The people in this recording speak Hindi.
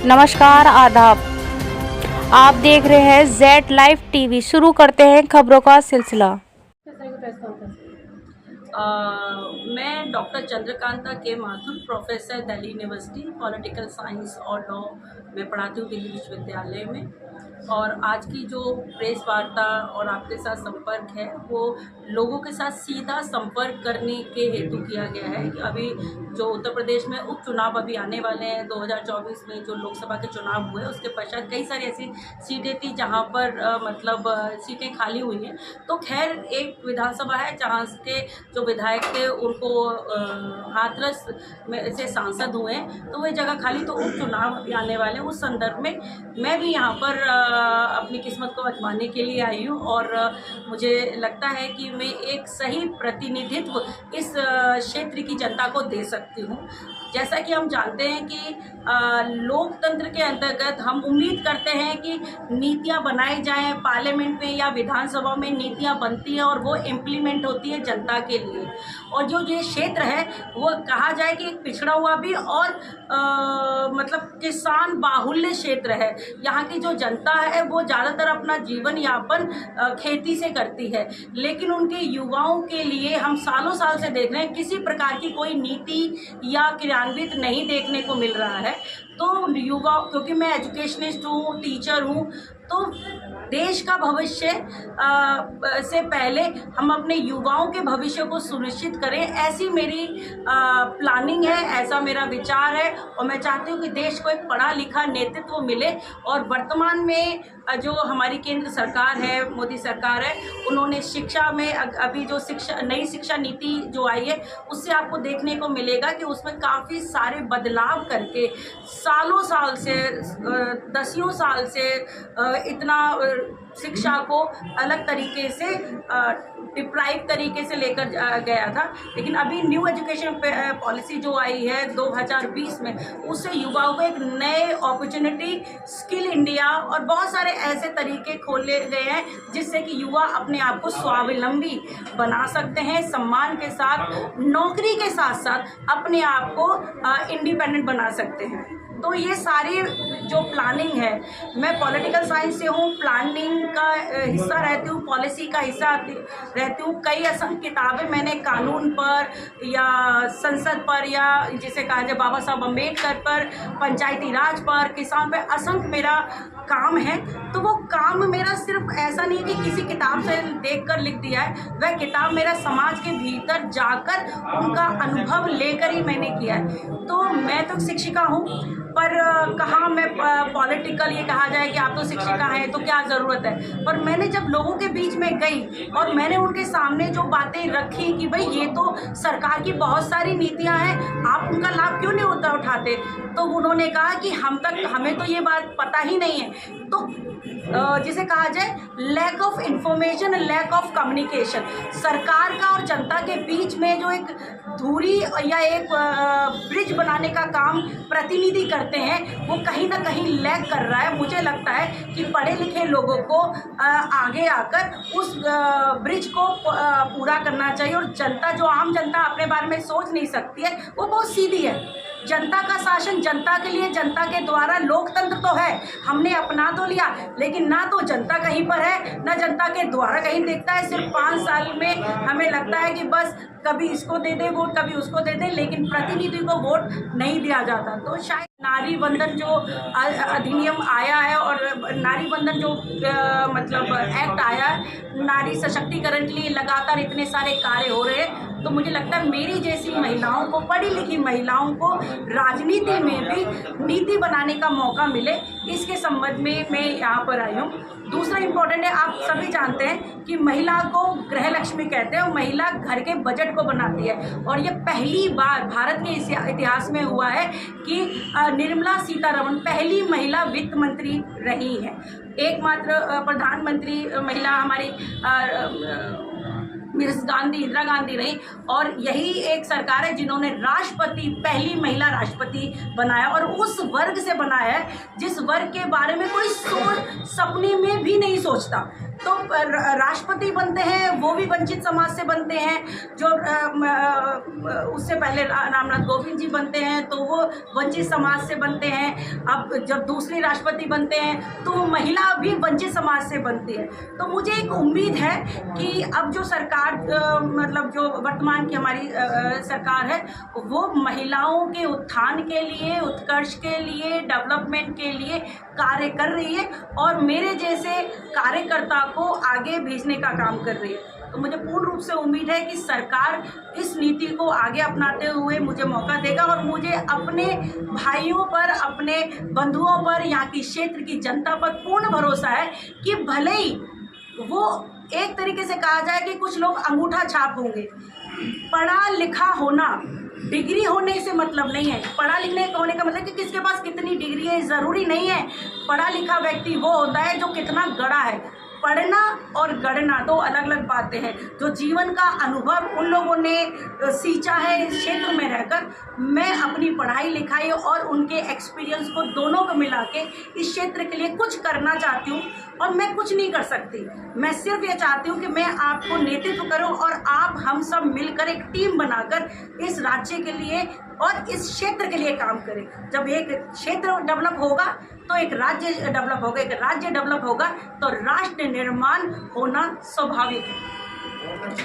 नमस्कार, आदाब। आप देख रहे हैं जेड लाइव टीवी। शुरू करते हैं खबरों का सिलसिला। मैं डॉक्टर चंद्रकांता के Mathur, professor Delhi university political science और लॉ में पढ़ाती हूँ दिल्ली विश्वविद्यालय में। और आज की जो प्रेस वार्ता और आपके साथ संपर्क है वो लोगों के साथ सीधा संपर्क करने के हेतु किया गया है कि अभी जो उत्तर प्रदेश में उपचुनाव अभी आने वाले हैं 2024 में जो लोकसभा के चुनाव हुए उसके पश्चात कई सारी ऐसी सीटें थी जहां पर सीटें खाली हुई हैं। तो खैर एक विधानसभा है जहां के जो विधायक थे उनको हाथरस में से सांसद हुए हैं, तो वह जगह खाली, तो उपचुनाव अभी आने वाले उस संदर्भ में मैं भी यहाँ पर अपनी किस्मत को आजमाने के लिए आई हूँ। और मुझे लगता है कि मैं एक सही प्रतिनिधित्व इस क्षेत्र की जनता को दे सकती हूँ। जैसा कि हम जानते हैं कि लोकतंत्र के अंतर्गत हम उम्मीद करते हैं कि नीतियां बनाई जाएं, पार्लियामेंट में या विधानसभा में नीतियां बनती हैं और वो इम्प्लीमेंट होती है जनता के लिए। और जो ये क्षेत्र है वो कहा जाए कि एक पिछड़ा हुआ भी और किसान बाहुल्य क्षेत्र है। यहाँ की जो जनता है वो ज़्यादातर अपना जीवन यापन खेती से करती है, लेकिन उनके युवाओं के लिए हम सालों साल से देख रहे हैं किसी प्रकार की कोई नीति या क्रियान्वित नहीं देखने को मिल रहा है। तो युवा, क्योंकि मैं एजुकेशनिस्ट हूँ, टीचर हूँ, तो देश का भविष्य से पहले हम अपने युवाओं के भविष्य को सुनिश्चित करें, ऐसी मेरी प्लानिंग है, ऐसा मेरा विचार है। और मैं चाहती हूँ कि देश को एक पढ़ा लिखा नेतृत्व मिले। और वर्तमान में जो हमारी केंद्र सरकार है, मोदी सरकार है, उन्होंने शिक्षा में अभी जो नई शिक्षा नीति जो आई है उससे आपको देखने को मिलेगा कि उसमें काफ़ी सारे बदलाव करके सालों साल से दसियों साल से इतना शिक्षा को अलग तरीके से डिप्राइव तरीके से लेकर गया था। लेकिन अभी न्यू एजुकेशन पॉलिसी जो आई है 2020 में, उससे युवाओं को एक नए अपॉर्चुनिटी, स्किल इंडिया और बहुत सारे ऐसे तरीके खोले गए हैं जिससे कि युवा अपने आप को स्वावलंबी बना सकते हैं, सम्मान के साथ, नौकरी के साथ साथ अपने आप को इंडिपेंडेंट बना सकते हैं। तो ये सारी जो प्लानिंग है, मैं पॉलिटिकल साइंस से हूँ, प्लानिंग का हिस्सा रहती हूँ, पॉलिसी का हिस्सा रहती हूँ। कई असंख्य किताबें मैंने कानून पर या संसद पर या जिसे कहा जाए बाबा साहब अम्बेडकर पर, पंचायती राज पर, किसान पर असंख्य मेरा काम है। तो वो काम मेरा सिर्फ ऐसा नहीं कि किसी किताब से देखकर लिख दिया है, वह किताब मेरा समाज के भीतर जाकर उनका अनुभव लेकर ही मैंने किया है। तो मैं तो शिक्षिका हूँ, पर कहाँ मैं पॉलिटिकल, ये कहा जाए कि आप तो शिक्षिका हैं तो क्या ज़रूरत है। पर मैंने जब लोगों के बीच में गई और मैंने उनके सामने जो बातें रखी कि भाई ये तो सरकार की बहुत सारी नीतियां हैं, आप उनका लाभ क्यों नहीं उठाते, तो उन्होंने कहा कि हमें तो ये बात पता ही नहीं है। तो जिसे कहा जाए lack of information, lack of communication, सरकार का और जनता के बीच में जो एक दूरी या एक ब्रिज बनाने का काम प्रतिनिधि करते हैं, वो कहीं ना कहीं लैक कर रहा है। मुझे लगता है कि पढ़े लिखे लोगों को आगे आकर उस ब्रिज को पूरा करना चाहिए। और जनता, जो आम जनता अपने बारे में सोच नहीं सकती है, वो बहुत सीधी है। जनता का शासन जनता के लिए, जनता के द्वारा, लोकतंत्र तो है, हमने अपना तो लिया, लेकिन ना तो जनता कहीं पर है, ना जनता के द्वारा कहीं देखता है। सिर्फ 5 साल में हमें लगता है कि बस कभी इसको दे दे वोट, कभी उसको दे दे, लेकिन प्रतिनिधि को वोट नहीं दिया जाता। तो शायद नारी बंधन जो अधिनियम आया है और नारी बंधन जो एक्ट आया है, नारी सशक्तिकरण के लिए लगातार इतने सारे कार्य हो रहे हैं। तो मुझे लगता है मेरी जैसी महिलाओं को, पढ़ी लिखी महिलाओं को राजनीति में भी नीति बनाने का मौका मिले, इसके संबंध में मैं यहाँ पर आई हूँ। दूसरा इम्पोर्टेंट है, आप सभी जानते हैं कि महिला को गृह लक्ष्मी कहते हैं और महिला घर के बजट को बनाती है। और ये पहली बार भारत के इतिहास में हुआ है कि निर्मला सीतारमण पहली महिला वित्त मंत्री रही है। एकमात्र प्रधानमंत्री महिला हमारी मिसेस गांधी, इंदिरा गांधी रही, और यही एक सरकार है जिन्होंने राष्ट्रपति, पहली महिला राष्ट्रपति बनाया, और उस वर्ग से बनाया है जिस वर्ग के बारे में कोई सपने में भी नहीं सोचता। तो राष्ट्रपति बनते हैं वो भी वंचित समाज से बनते हैं, जो उससे पहले रामनाथ कोविंद जी बनते हैं तो वो वंचित समाज से बनते हैं। अब जब दूसरी राष्ट्रपति बनते हैं तो महिला भी वंचित समाज से बनती है। तो मुझे एक उम्मीद है कि अब जो सरकार मतलब जो वर्तमान की हमारी सरकार है वो महिलाओं के उत्थान के लिए, उत्कर्ष के लिए, डेवलपमेंट के लिए कार्य कर रही है, और मेरे जैसे कार्यकर्ता को आगे भेजने का काम कर रही है। तो मुझे पूर्ण रूप से उम्मीद है कि सरकार इस नीति को आगे अपनाते हुए मुझे मौका देगा, और मुझे अपने भाइयों पर, अपने बंधुओं पर, यहाँ की क्षेत्र की जनता पर पूर्ण भरोसा है कि भले ही वो एक तरीके से कहा जाए कि कुछ लोग अंगूठा छाप होंगे, पढ़ा लिखा होना, डिग्री होने से मतलब नहीं है। पढ़ा लिखने होने का मतलब कि किसके पास कितनी डिग्री है ज़रूरी नहीं है। पढ़ा लिखा व्यक्ति वो होता है जो कितना गढ़ा है। पढ़ना और गढ़ना दो अलग अलग बातें हैं। जो जीवन का अनुभव उन लोगों ने सींचा है इस क्षेत्र में रहकर, मैं अपनी पढ़ाई लिखाई और उनके एक्सपीरियंस को दोनों को मिला के इस क्षेत्र के लिए कुछ करना चाहती हूँ। और मैं कुछ नहीं कर सकती, मैं सिर्फ ये चाहती हूँ कि मैं आपको नेतृत्व करूँ और आप हम सब मिलकर एक टीम बनाकर इस राज्य के लिए और इस क्षेत्र के लिए काम करें। जब एक क्षेत्र डेवलप होगा तो एक राज्य डेवलप होगा, एक राज्य डेवलप होगा तो राष्ट्र निर्माण होना स्वाभाविक है।